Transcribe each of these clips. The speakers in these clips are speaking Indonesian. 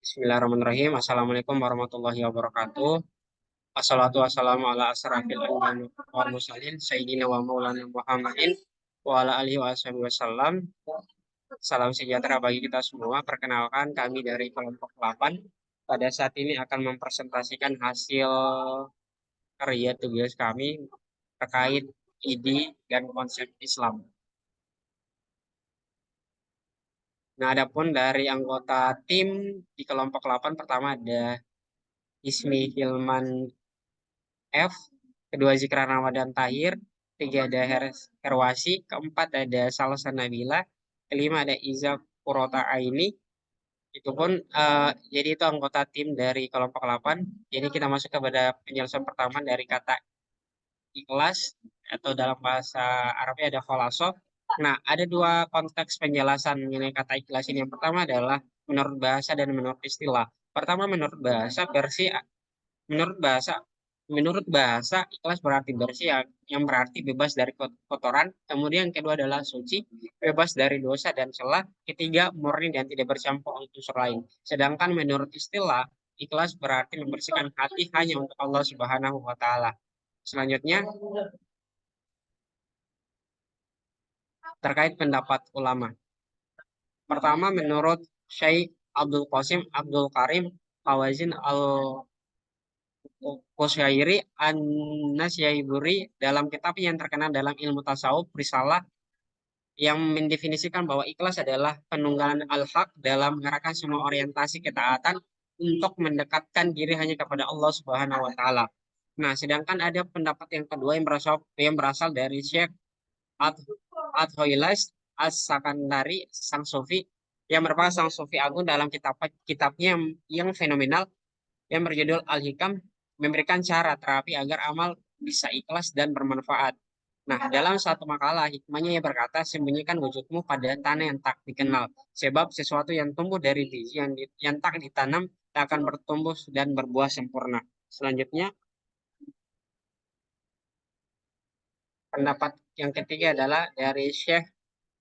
Bismillahirrahmanirrahim. Assalamualaikum warahmatullahi wabarakatuh. Assalatu wassalamu ala asrafil anbiya'i wal mursalin sayyidina wa maulana Muhammadin wa ala alihi wa sahbihi wasallam. Salam sejahtera bagi kita semua. Perkenalkan kami dari kelompok 8 pada saat ini akan mempresentasikan hasil karya tugas kami terkait ide dan konsep Islam. Nah, adapun dari anggota tim di kelompok 8 pertama ada Ismi Hilman F, kedua Zikran Ramadan Tahir, tiga ada Herwasi, keempat ada Salsa Nabila, kelima ada Iza Kurota Aini. Itu pun jadi itu anggota tim dari kelompok 8. Jadi kita masuk kepada penjelasan pertama dari kata ikhlas atau dalam bahasa Arabnya ada kholasoh. Nah, ada dua konteks penjelasan mengenai kata ikhlas ini. Yang pertama adalah menurut bahasa dan menurut istilah. Pertama menurut bahasa Menurut bahasa, menurut bahasa ikhlas berarti bersih yang berarti bebas dari kotoran. Kemudian yang kedua adalah suci, bebas dari dosa dan celah. Ketiga murni dan tidak bercampur unsur lain. Sedangkan menurut istilah ikhlas berarti membersihkan hati hanya untuk Allah Subhanahu wa taala. Selanjutnya terkait pendapat ulama. Pertama menurut Syekh Abdul Qasim Abdul Karim Hawazin Qusyairi An-Nasyaiburi dalam kitab yang terkenal dalam ilmu tasawuf Risalah yang mendefinisikan bahwa ikhlas adalah penunggalan al-haq dalam mengerahkan semua orientasi ketaatan untuk mendekatkan diri hanya kepada Allah Subhanahu wa taala. Nah, sedangkan ada pendapat yang kedua yang berasal dari Syekh At-Hoilais As-Sakandari sang sufi yang merupakan sang sufi agung dalam kitabnya yang fenomenal yang berjudul Al-Hikam memberikan cara terapi agar amal bisa ikhlas dan bermanfaat. Nah, dalam satu makalah hikmahnya ia berkata, sembunyikan wujudmu pada tanah yang tak dikenal. Sebab sesuatu yang tumbuh dari biji yang tak ditanam tak akan bertumbuh dan berbuah sempurna. Selanjutnya, pendapat yang ketiga adalah dari Syekh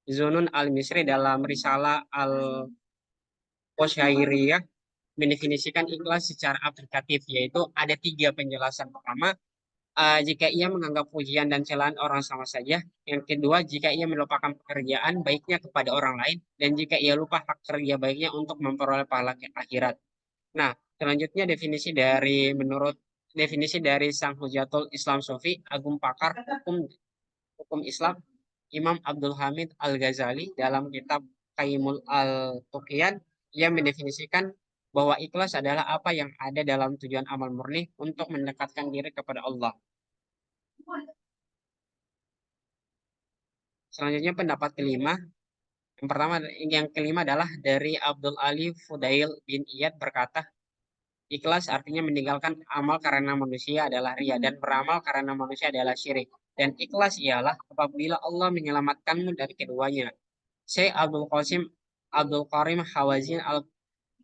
Zunun Al-Misri dalam Risalah Al-Qusyairiyah mendefinisikan ikhlas secara aplikatif, yaitu ada tiga penjelasan. Pertama, jika ia menganggap pujian dan celaan orang sama saja. Yang kedua, jika ia melupakan pekerjaan baiknya kepada orang lain. Dan jika ia lupa hak kerja baiknya untuk memperoleh pahala akhirat. Nah, selanjutnya definisi dari Sang Hujatul Islam Sufi, Agung Pakar Hukum Hukum Islam, Imam Abdul Hamid Al-Ghazali dalam kitab Qaimul Al-Tuqyan yang mendefinisikan bahwa ikhlas adalah apa yang ada dalam tujuan amal murni untuk mendekatkan diri kepada Allah. Selanjutnya pendapat kelima. Yang kelima adalah dari Abdul Ali Fudail bin Iyad berkata, ikhlas artinya meninggalkan amal karena manusia adalah ria dan beramal karena manusia adalah syirik. Dan ikhlas ialah apabila Allah menyelamatkanmu dari keduanya. Syekh Abdul Qasim Abdul Karim Hawazin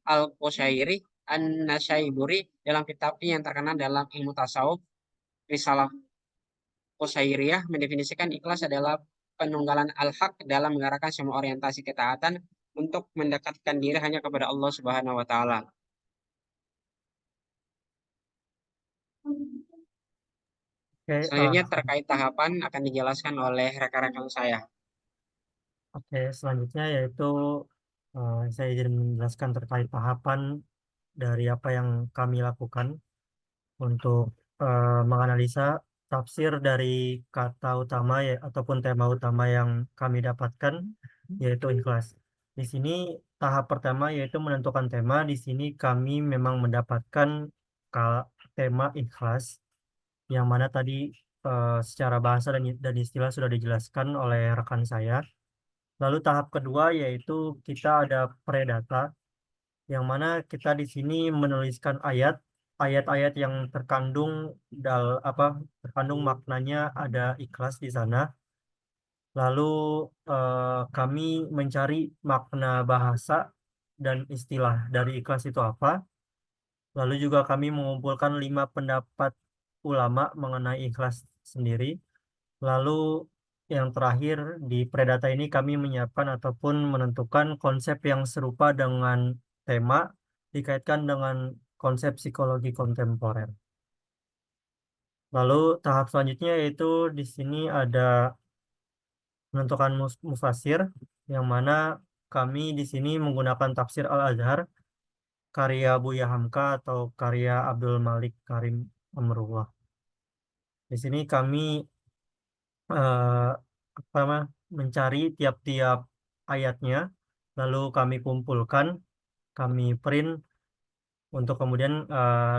Al-Qusyairi An-Nasyaiburi dalam kitabnya yang terkenal dalam ilmu tasawuf Risalah Qusyairiyah mendefinisikan ikhlas adalah penunggalan al-haq dalam mengarahkan semua orientasi ketaatan untuk mendekatkan diri hanya kepada Allah Subhanahu wa taala. Oke, Selanjutnya terkait tahapan akan dijelaskan oleh rekan-rekan saya. selanjutnya yaitu saya izin menjelaskan terkait tahapan dari apa yang kami lakukan untuk menganalisa tafsir dari kata utama ya ataupun tema utama yang kami dapatkan yaitu ikhlas. Di sini tahap pertama yaitu menentukan tema. Di sini kami memang mendapatkan tema ikhlas yang mana tadi secara bahasa dan istilah sudah dijelaskan oleh rekan saya. Lalu tahap kedua yaitu kita ada predata, yang mana kita di sini menuliskan ayat-ayat yang terkandung maknanya ada ikhlas di sana. Lalu kami mencari makna bahasa dan istilah dari ikhlas itu apa. Lalu juga kami mengumpulkan 5 pendapat ulama mengenai ikhlas sendiri. Lalu yang terakhir di Predata ini kami menyiapkan ataupun menentukan konsep yang serupa dengan tema dikaitkan dengan konsep psikologi kontemporer. Lalu tahap selanjutnya yaitu di sini ada menentukan mufasir, yang mana kami di sini menggunakan tafsir Al-Azhar karya Buya Hamka atau karya Abdul Malik Karim Amrullah. Di sini kami eh, mencari tiap-tiap ayatnya, lalu kami kumpulkan, kami print untuk kemudian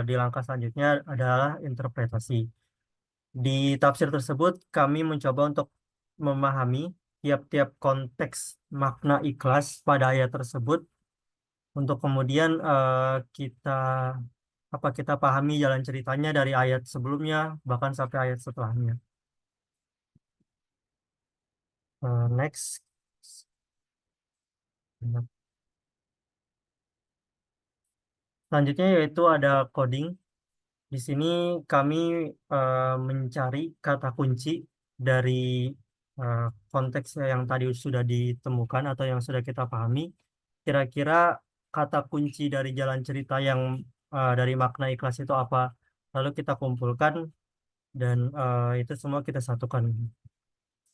di langkah selanjutnya adalah interpretasi. Di tafsir tersebut kami mencoba untuk memahami tiap-tiap konteks makna ikhlas pada ayat tersebut untuk kemudian kita pahami jalan ceritanya dari ayat sebelumnya bahkan sampai ayat setelahnya. Next. Selanjutnya yaitu ada coding. Di sini kami mencari kata kunci dari eh, konteks yang tadi sudah ditemukan atau yang sudah kita pahami. Kira-kira kata kunci dari jalan cerita yang dari makna ikhlas itu apa? Lalu kita kumpulkan dan itu semua kita satukan.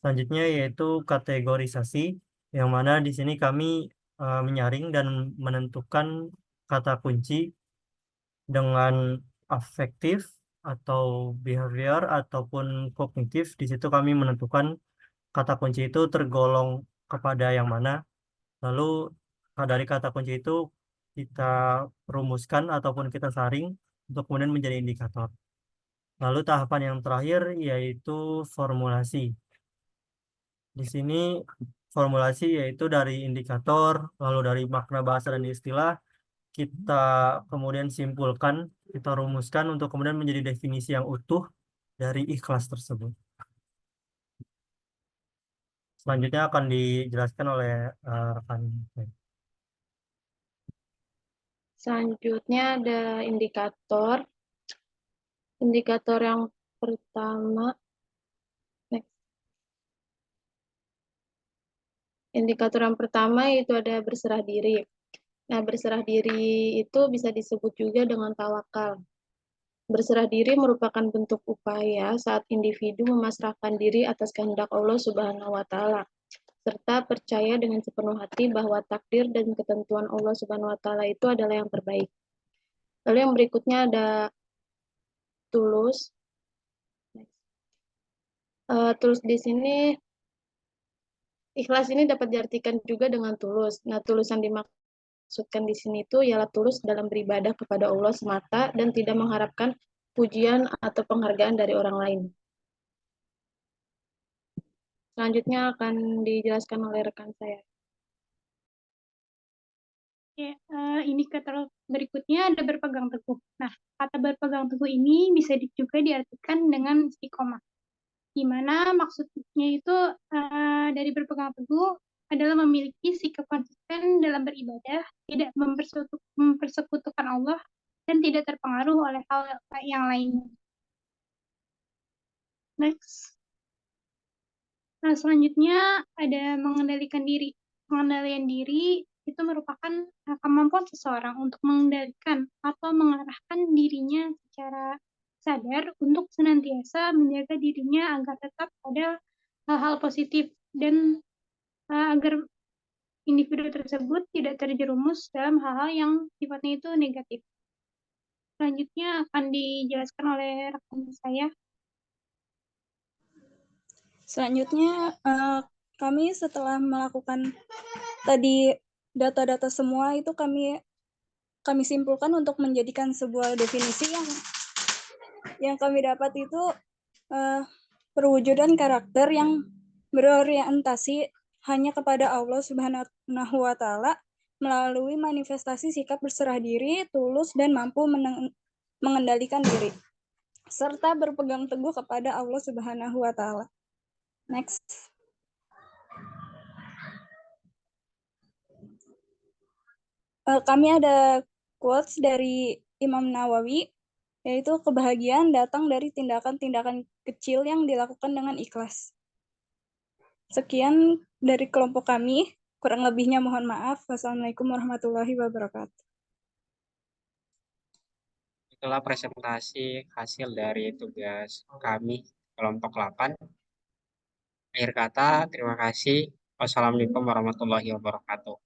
Selanjutnya yaitu kategorisasi, yang mana di sini kami menyaring dan menentukan kata kunci dengan afektif atau behavior ataupun kognitif. Di situ kami menentukan kata kunci itu tergolong kepada yang mana. Lalu dari kata kunci itu kita rumuskan ataupun kita saring untuk kemudian menjadi indikator. Lalu tahapan yang terakhir yaitu formulasi. Di sini formulasi yaitu dari indikator, lalu dari makna bahasa dan istilah, kita kemudian simpulkan, kita rumuskan untuk kemudian menjadi definisi yang utuh dari ikhlas tersebut. Selanjutnya akan dijelaskan oleh rekan saya. Selanjutnya ada indikator. Indikator yang pertama, next. Indikator yang pertama itu ada berserah diri. Nah, berserah diri itu bisa disebut juga dengan tawakal. Berserah diri merupakan bentuk upaya saat individu memasrahkan diri atas kehendak Allah Subhanahu wa taala serta percaya dengan sepenuh hati bahwa takdir dan ketentuan Allah Subhanahu wa taala itu adalah yang terbaik. Lalu yang berikutnya ada tulus. Tulus di sini, ikhlas ini dapat diartikan juga dengan tulus. Nah, tulus yang dimaksudkan di sini itu ialah tulus dalam beribadah kepada Allah semata dan tidak mengharapkan pujian atau penghargaan dari orang lain. Selanjutnya akan dijelaskan oleh rekan saya. Ya, indikator berikutnya ada berpegang teguh. Nah, kata berpegang teguh ini bisa juga diartikan dengan istiqomah, di mana maksudnya itu dari berpegang teguh adalah memiliki sikap konsisten dalam beribadah, tidak mempersekutukan Allah, dan tidak terpengaruh oleh hal yang lainnya. Next. Nah, selanjutnya ada mengendalikan diri. Pengendalian diri itu merupakan kemampuan seseorang untuk mengendalikan atau mengarahkan dirinya secara sadar untuk senantiasa menjaga dirinya agar tetap pada hal-hal positif dan agar individu tersebut tidak terjerumus dalam hal-hal yang sifatnya itu negatif. Selanjutnya akan dijelaskan oleh rekan saya. Selanjutnya, kami setelah melakukan tadi data-data semua itu kami simpulkan untuk menjadikan sebuah definisi yang kami dapat itu perwujudan karakter yang berorientasi hanya kepada Allah Subhanahu wa taala melalui manifestasi sikap berserah diri, tulus dan mampu mengendalikan diri serta berpegang teguh kepada Allah Subhanahu wa taala. Next. Kami ada quotes dari Imam Nawawi, yaitu kebahagiaan datang dari tindakan-tindakan kecil yang dilakukan dengan ikhlas. Sekian dari kelompok kami, kurang lebihnya mohon maaf. Wassalamualaikum warahmatullahi wabarakatuh. Itulah presentasi hasil dari tugas kami kelompok 8. Akhir kata, terima kasih. Wassalamualaikum warahmatullahi wabarakatuh.